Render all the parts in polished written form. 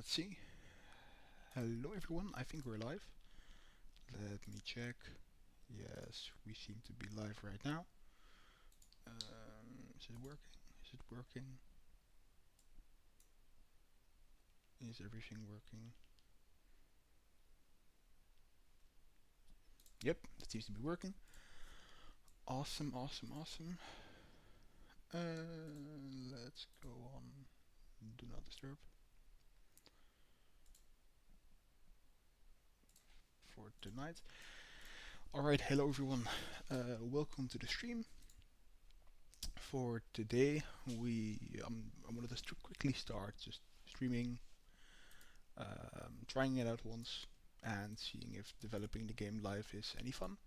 Let's see. Hello everyone, I think we're live. Let me check. Yes, we seem to be live right now. Is it working? Is it working? Is everything working? Yep, it seems to be working. Awesome, awesome, awesome. Let's go on. Do not disturb. For tonight. Alright, hello everyone. Welcome to the stream. For today, I wanted us to quickly start just streaming, trying it out once, and seeing if developing the game live is any fun.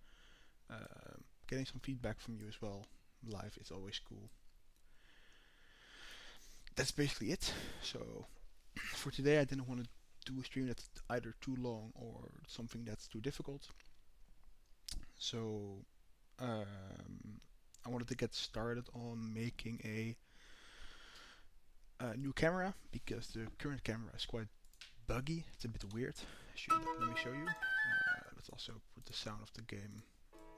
Getting some feedback from you as well. Live is always cool. That's basically it. So for today, I didn't want to do a stream that's either too long or something that's too difficult. So I wanted to get started on making a new camera because the current camera is quite buggy. It's a bit weird. Let me show you. Let's also put the sound of the game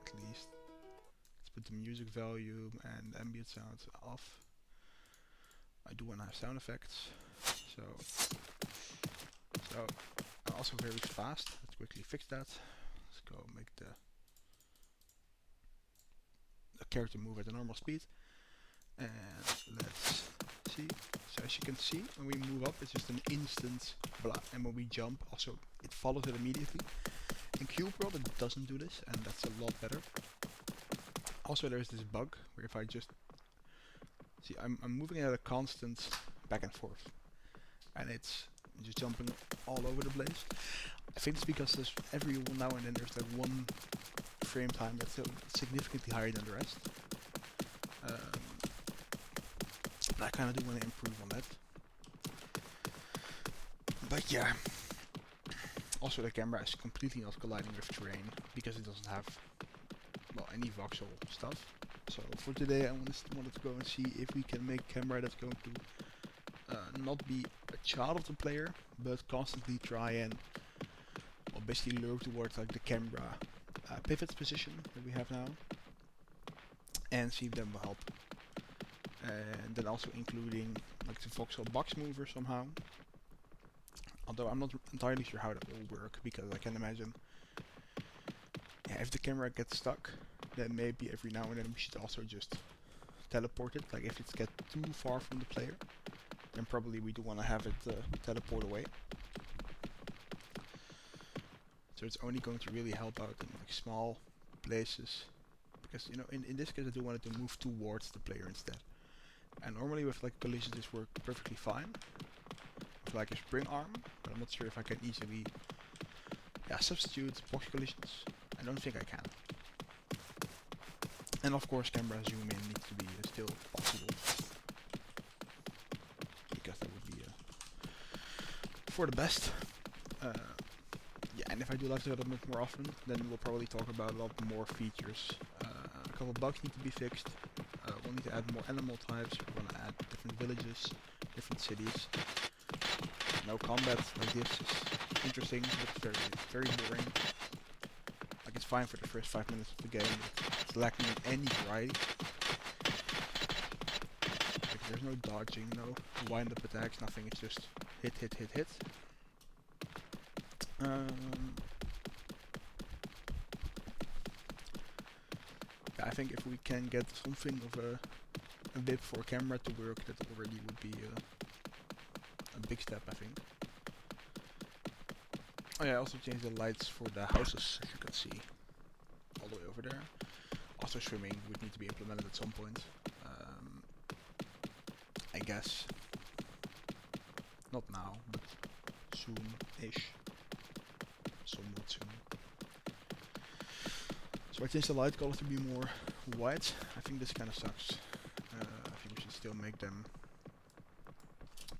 at least. Let's put the music volume and ambient sounds off. I do want to have sound effects. So also very fast. Let's quickly fix that. Let's go make the character move at a normal speed. And let's see. So as you can see, when we move up, it's just an instant blah, and when we jump, also it follows it immediately. In Cube World, it doesn't do this, and that's a lot better. Also, there's this bug where if I just see, I'm moving at a constant back and forth, and it's just jumping all over the place. I think it's because there's every now and then there's like one frame time that's significantly higher than the rest. I kind of do want to improve on that. But yeah. Also the camera is completely not colliding with terrain because it doesn't have, well, any voxel stuff. So for today I wanted to go and see if we can make a camera that's going to not be a child of the player, but constantly try and, well, basically lure towards like the camera pivot position that we have now, and see if that will help. And then also including like the voxel box mover somehow. Although I'm not entirely sure how that will work, because I can imagine, yeah, if the camera gets stuck, then maybe every now and then we should also just teleport it. Like if it gets too far from the player, then probably we do want to have it teleport away. So it's only going to really help out in like small places, because you know in this case I do want it to move towards the player instead. And normally with like collisions this works perfectly fine. With like a spring arm, but I'm not sure if I can easily substitute box collisions. I don't think I can. And of course camera zoom in needs to be still possible, because that would be for the best. Yeah, and if I do live development more often, then we'll probably talk about a lot more features. A couple bugs need to be fixed. We'll need to add more animal types. We're going to add different villages, different cities. No combat like this is interesting, but very boring. Like it's fine for the first 5 minutes of the game, but it's lacking in any variety. Like there's no dodging, no wind-up attacks, nothing. It's just hit, hit, hit, hit. I think if we can get something of a whip for a camera to work, that already would be a big step, I think. Oh yeah, I also changed the lights for the houses, as you can see, all the way over there. Also swimming would need to be implemented at some point. I guess not now, but soon-ish. Somewhat soon. So I changed the light color to be more white. I think this kind of sucks. I think we should still make them,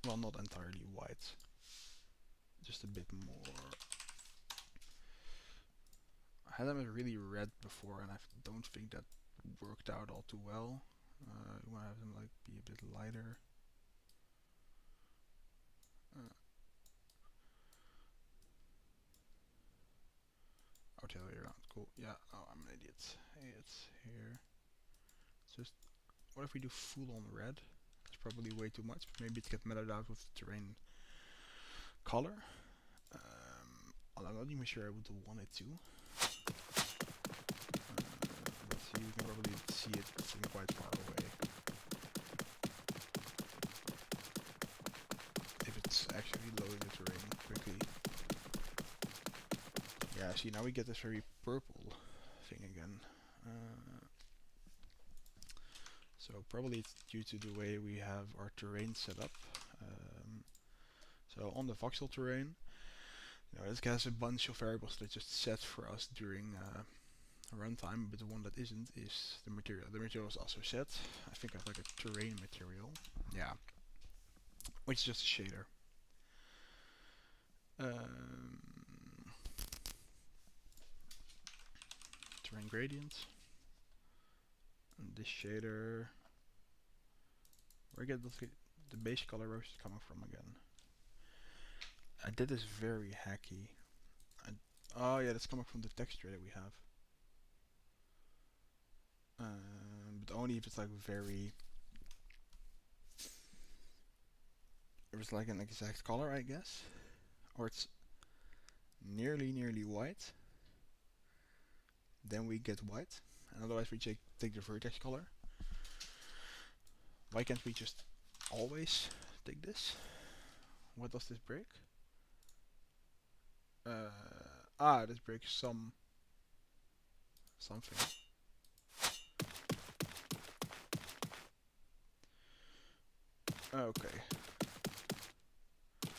well, not entirely white, just a bit more. I had them as really red before, and I don't think that worked out all too well. You want to have them like be a bit lighter. the other way around. Cool. Yeah. Oh, I'm an idiot. Hey, it's here. Just what if we do full on red? It's probably way too much. But maybe it gets mellowed out with the terrain color. I'm not even sure I would want it to. But you can probably see it from quite far away. If it's actually loading the terrain quickly. Yeah, see, now we get this very purple thing again. So probably it's due to the way we have our terrain set up. So on the voxel terrain, this has a bunch of variables that just set for us during runtime, but the one that isn't is the material. The material is also set. I think I have like a terrain material. Yeah. Which is just a shader. Terrain gradient. And this shader. Where get the base color roast coming from again? I did this very hacky. Oh yeah, that's coming from the texture that we have. But only if it's like very... If it's like an exact color, I guess. Or it's nearly white. Then we get white. And otherwise we take the vertex color. Why can't we just always take this? What does this break? This breaks something. Okay.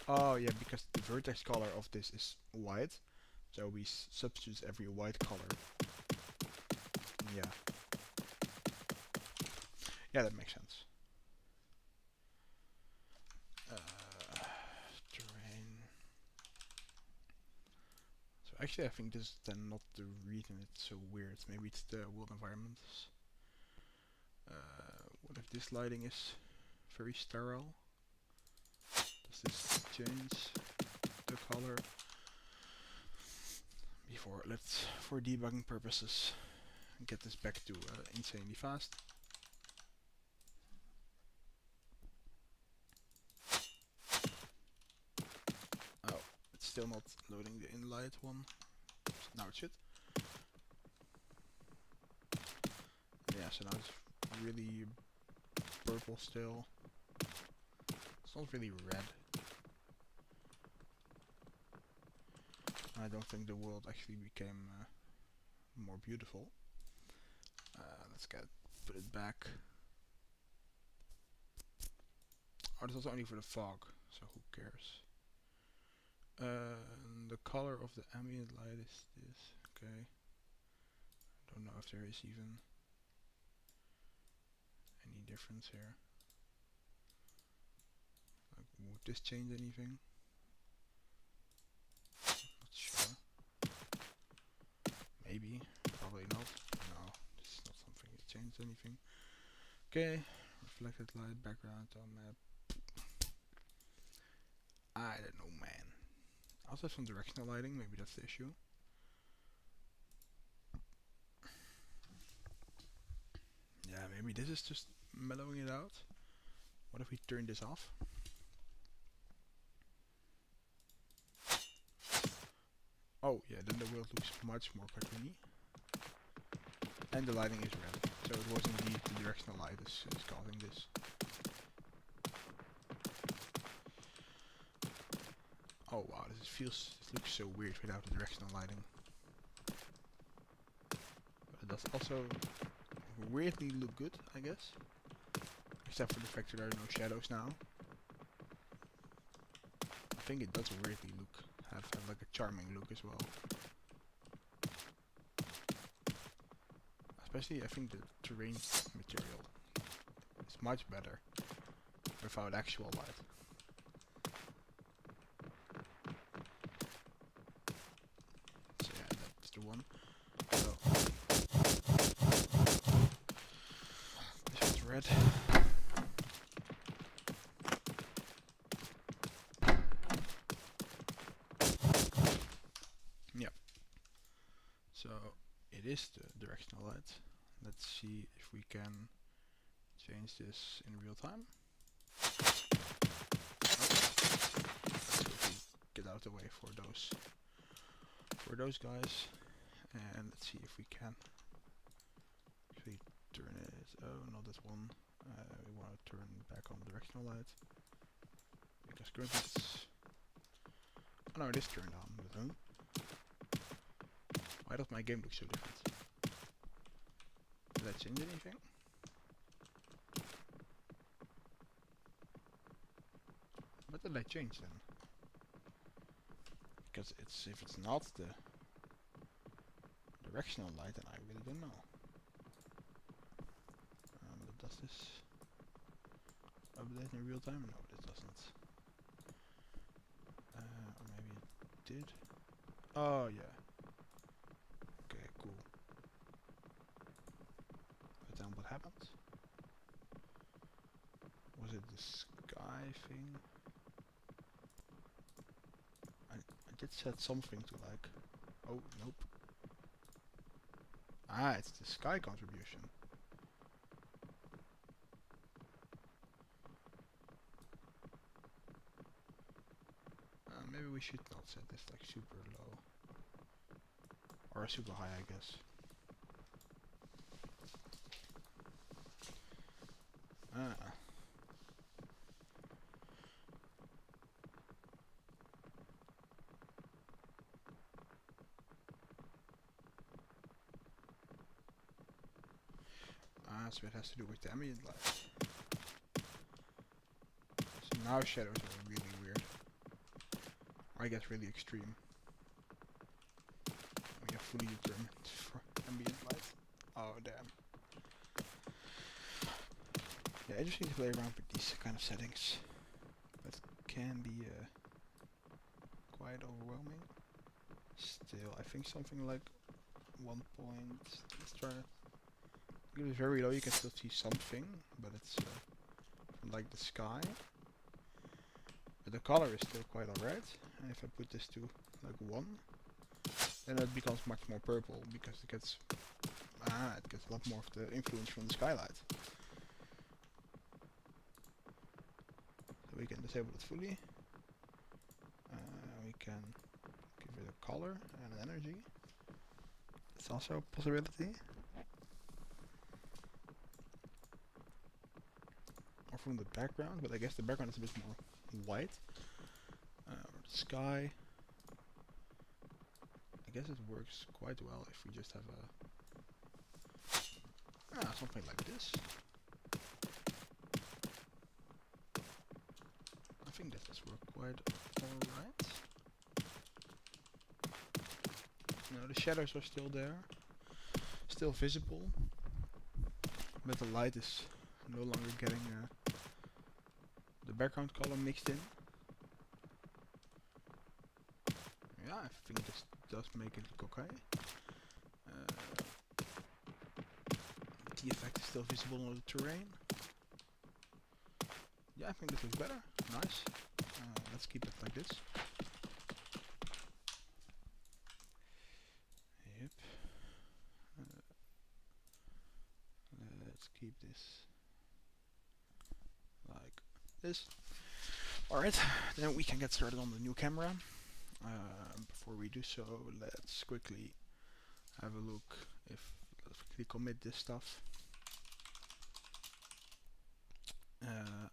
Oh yeah, because the vertex color of this is white, so we substitute every white color. Yeah. Yeah, that makes sense. Terrain. So actually, I think this is then not the reason it's so weird. Maybe it's the world environments. What if this lighting is very sterile? Does this change the color? Before, let's, for debugging purposes, get this back to insanely fast. Oh, it's still not loading the inlight one. Now it should. Yeah, so now it's really purple still. It's not really red. I don't think the world actually became more beautiful. Let's put it back. Oh, this is only for the fog, so who cares? The color of the ambient light is this. Okay. Don't know if there is even any difference here. Like, would this change anything? Not sure. Maybe. Probably not. No, this is not something that changed anything. Okay. Reflected light, background, tone map. I don't know, man. I also have some directional lighting. Maybe that's the issue. Yeah, maybe this is just mellowing it out. What if we turn this off? Oh yeah, then the world looks much more cartoony. And the lighting is red. So it was indeed the directional light is causing this. Oh wow, this looks so weird without the directional lighting. But it does also weirdly look good, I guess. Except for the fact that there are no shadows now. I think it does weirdly have like a charming look as well. Especially I think the terrain material is much better without actual light. So yeah, that's the one. So this one's red. So it is the directional light. Let's see if we can change this in real time. Okay. Get out of the way for those guys, and let's see if we can actually turn it. Oh, not that one. We want to turn back on directional light because currently it's. Oh no, it is turned on. But why does my game look so different? Did I change anything? What did I change then? Because if it's not the directional light, then I really don't know. But does this update in real time? No, it doesn't. Or maybe it did. Oh yeah. Okay, cool. But then what happened? Was it the sky thing? I did set something to like. Oh nope. Ah, it's the sky contribution. Maybe we should not set this like super low. Or super high, I guess. So it has to do with the ambient light. So now shadows are really weird. Or I guess really extreme. We have fully determined for ambient light. Oh damn. Yeah, interesting to play around with these kind of settings. But it can be quite overwhelming. Still, I think something like 1 point. Let's try it. If it's very low, you can still see something, but it's like the sky. But the color is still quite alright. And if I put this to like 1, then it becomes much more purple because it gets a lot more of the influence from the skylight. So we can disable it fully. We can give it a color and an energy. It's also a possibility. Or from the background, but I guess the background is a bit more white. The sky. I guess it works quite well if we just have something like this. I think that does work quite alright. No, the shadows are still there, still visible, but the light is no longer getting the background color mixed in. Yeah, I think this does make it look okay. The effect is still visible on the terrain. Yeah, I think this looks better. Nice. Let's keep it like this. Yep. Let's keep this like this. Alright, then we can get started on the new camera. Before we do so, let's quickly have a look let's quickly commit this stuff.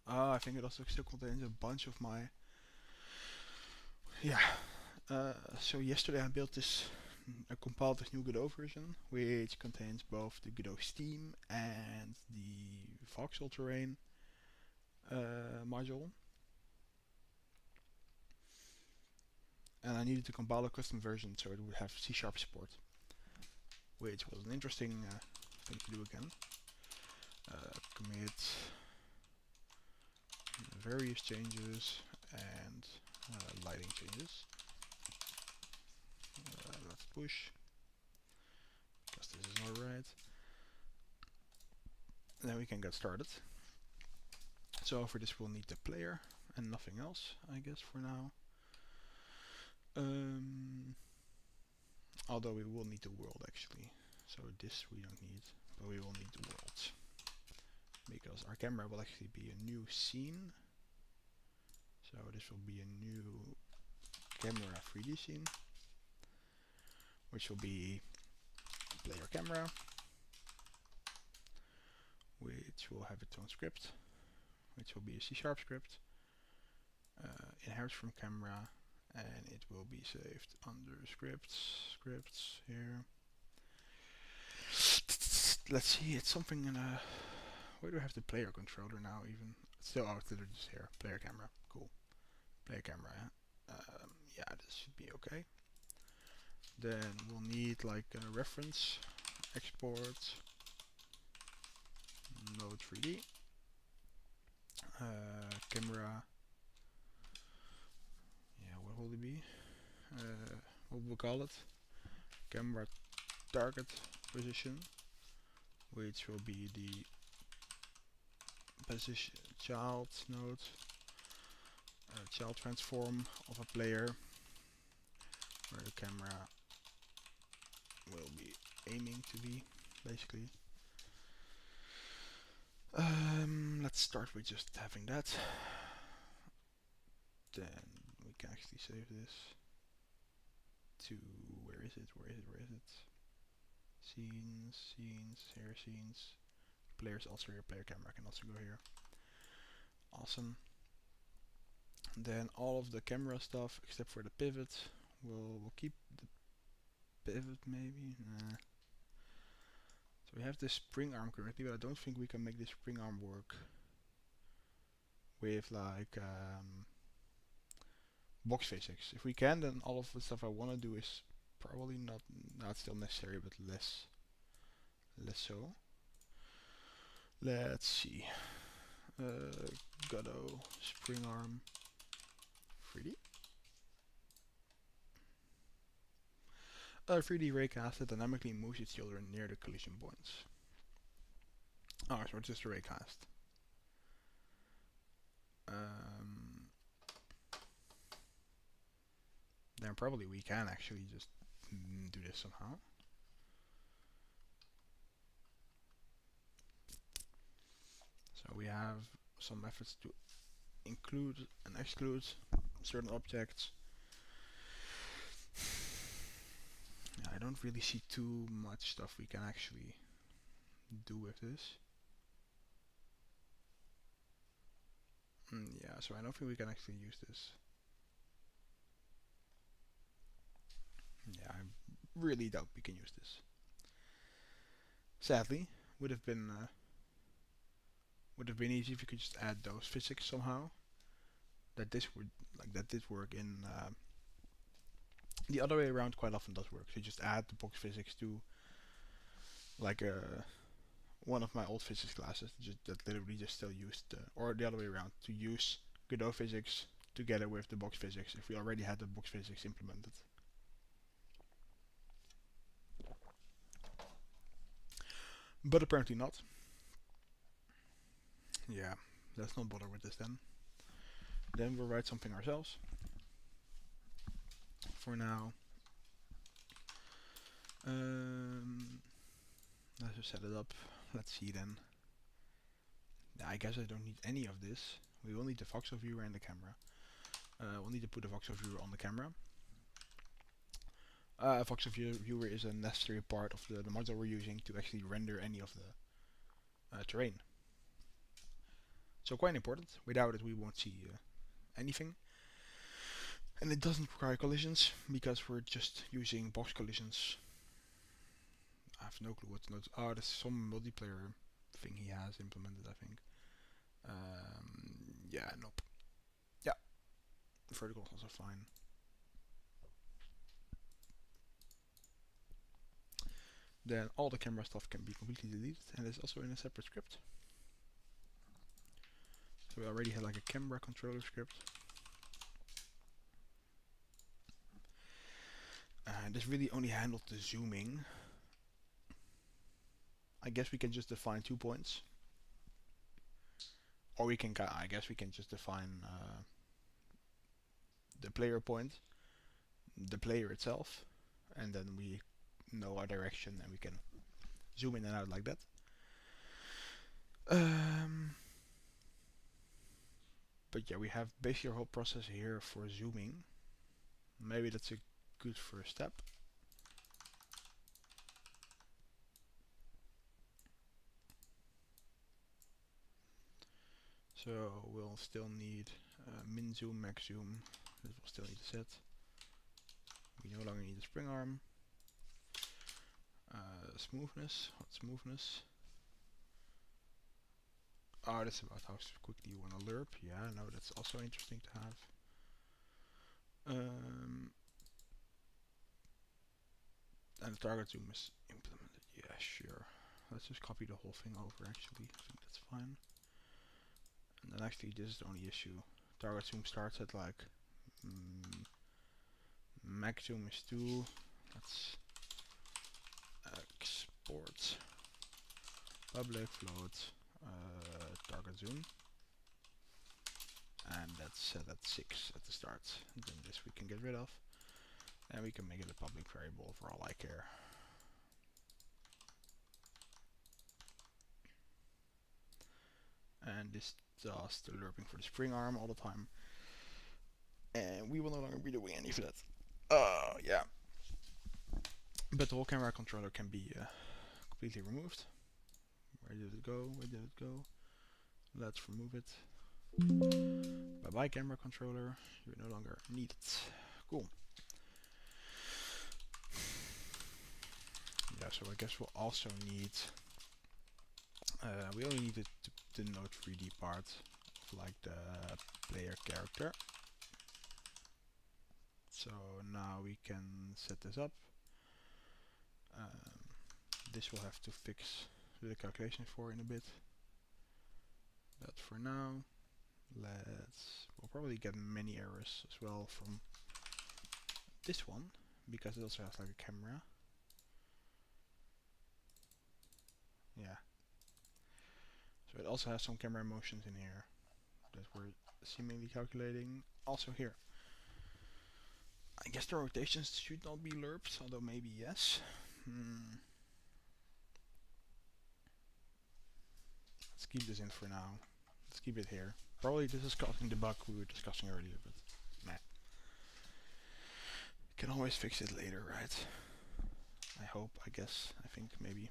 I think it also still contains a bunch of my so yesterday I built I compiled this new Godot version, which contains both the Godot Steam and the Voxel terrain module. And I needed to compile a custom version so it would have C# support, which was an interesting thing to do again. Commit various changes and lighting changes. Let's push, because this is alright. Then we can get started. So for this we'll need the player and nothing else, I guess, for now. Although we will need the world actually. So this we don't need, but we will need the world. Because our camera will actually be a new scene. So this will be a new camera 3D scene. Which will be player camera. Which will have its own script. Which will be a C# script. Inherits from camera. And it will be saved under scripts here. Let's see, it's something in a... Where do I have the player controller now even? Still, oh, it's literally just here. Player camera, cool. Player camera, yeah, this should be okay. Then we'll need like a reference, export, node 3D, camera, yeah, what will it be? What we'll call it? Camera target position, which will be the position child node, child transform of a player, where the camera will be aiming to be, basically. Let's start with just having that. Then we can actually save this to, where is it? Scenes, here scenes. Players also here, player camera can also go here. Awesome. Then all of the camera stuff, except for the pivot, we'll keep the pivot maybe. Nah. So we have this spring arm currently, but I don't think we can make this spring arm work with like box physics. If we can, then all of the stuff I want to do is probably not still necessary, but less so. Let's see. Godot spring arm 3D. 3D raycast that dynamically moves its children near the collision points. Oh, so it's just a raycast. Then probably we can actually just do this somehow. So we have some methods to include and exclude certain objects. I don't really see too much stuff we can actually do with this. Yeah, so I don't think we can actually use this. Yeah, I really doubt we can use this. Sadly, would have been easy if you could just add those physics somehow. That did work in the other way around. Quite often does work. So you just add the box physics to like one of my old physics classes that literally just still used, or the other way around, to use Godot physics together with the box physics if we already had the box physics implemented. But apparently not. Yeah, let's not bother with this then. Then we'll write something ourselves. For now. Let's just set it up. Let's see then. I guess I don't need any of this. We will need the voxel viewer and the camera. We'll need to put the voxel viewer on the camera. Voxel viewer is a necessary part of the module we're using to actually render any of the terrain. So quite important. Without it we won't see anything. And it doesn't require collisions because we're just using box collisions. I have no clue what's not. Oh, there's some multiplayer thing he has implemented, I think. Yeah, nope. Yeah, vertical is also fine. Then all the camera stuff can be completely deleted, and it's also in a separate script. So we already had like a camera controller script. And this really only handled the zooming. I guess we can just define 2 points. Or we can, I guess we can just define the player point, the player itself, and then we know our direction and we can zoom in and out like that. But yeah, we have basically our whole process here for zooming. Maybe that's a good first step. So we'll still need min zoom, max zoom. This will still need to set. We no longer need a spring arm. Smoothness. What smoothness? Oh, that's about how quickly you want to lerp. Yeah, no, that's also interesting to have. And the target zoom is implemented. Yeah, sure. Let's just copy the whole thing over actually. I think that's fine. And then actually this is the only issue. Target zoom starts at like max zoom is 2. Let's export public float target zoom. And that's set at 6 at the start. And then this we can get rid of. And we can make it a public variable for all I care. And this does the lerping for the spring arm all the time. And we will no longer be doing any of that. Yeah. But the whole camera controller can be completely removed. Where did it go? Where did it go? Let's remove it. Bye bye camera controller. You no longer need it. Cool. Yeah, so I guess we'll also need we only need the Node 3D part of like the player character. So now we can set this up. This we'll have to fix the calculations for in a bit. But for now, we'll probably get many errors as well from this one, because it also has like a camera. Yeah. So it also has some camera motions in here that we're seemingly calculating. Also here. I guess the rotations should not be lerped, although maybe yes. Let's keep this in for now. Let's keep it here. Probably this is causing the bug we were discussing earlier, but meh. Can always fix it later, right? I hope, I guess, I think, maybe.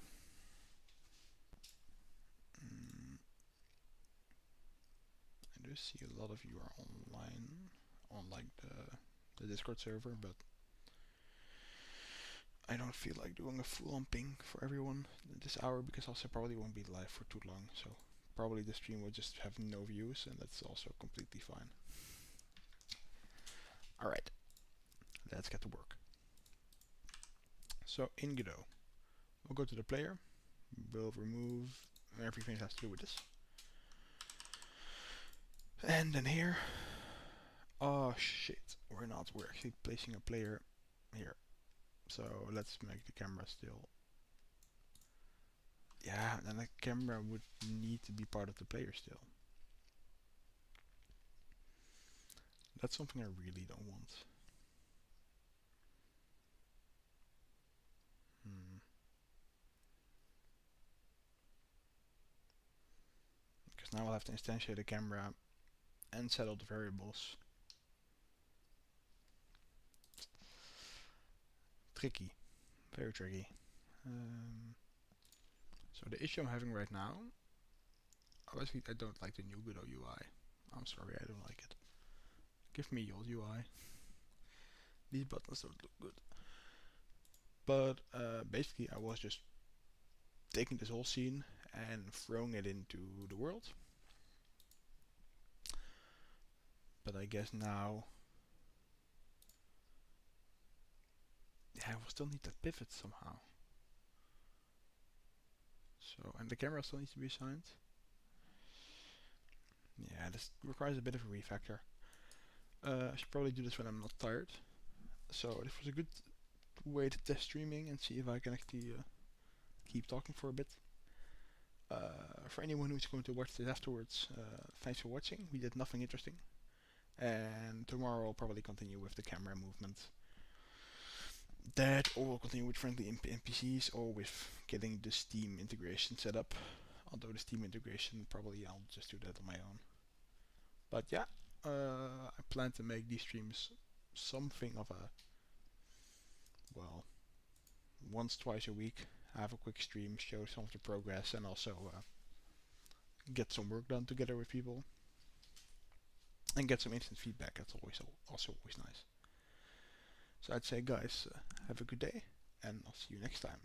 I do see a lot of you are online, on like the Discord server, but I don't feel like doing a full-on ping for everyone this hour, because also probably won't be live for too long, so probably the stream will just have no views, and that's also completely fine. Alright, let's get to work. So in Godot, we'll go to the player, we'll remove everything that has to do with this. And then here, oh shit, we're not, we're actually placing a player here. So let's make the camera still. Yeah, then the camera would need to be part of the player still. That's something I really don't want. Because now I'll have to instantiate the camera and set all the variables. Tricky. Very tricky. So the issue I'm having right now, obviously I don't like the new Godot UI. I'm sorry, I don't like it. Give me your UI. These buttons don't look good. But basically I was just taking this whole scene and throwing it into the world. But I guess now, yeah, I will still need that pivot somehow. So, and the camera still needs to be assigned. Yeah, this requires a bit of a refactor. I should probably do this when I'm not tired. So this was a good way to test streaming and see if I can actually keep talking for a bit. For anyone who's going to watch this afterwards, thanks for watching. We did nothing interesting. And tomorrow I'll probably continue with the camera movement. that, or we'll continue with friendly NPCs, or with getting the Steam integration set up. Although the Steam integration, probably I'll just do that on my own. But yeah, I plan to make these streams something of a, well, once, twice a week. Have a quick stream, show some of the progress, and also get some work done together with people. And get some instant feedback, that's also always nice. So I'd say guys, have a good day, and I'll see you next time.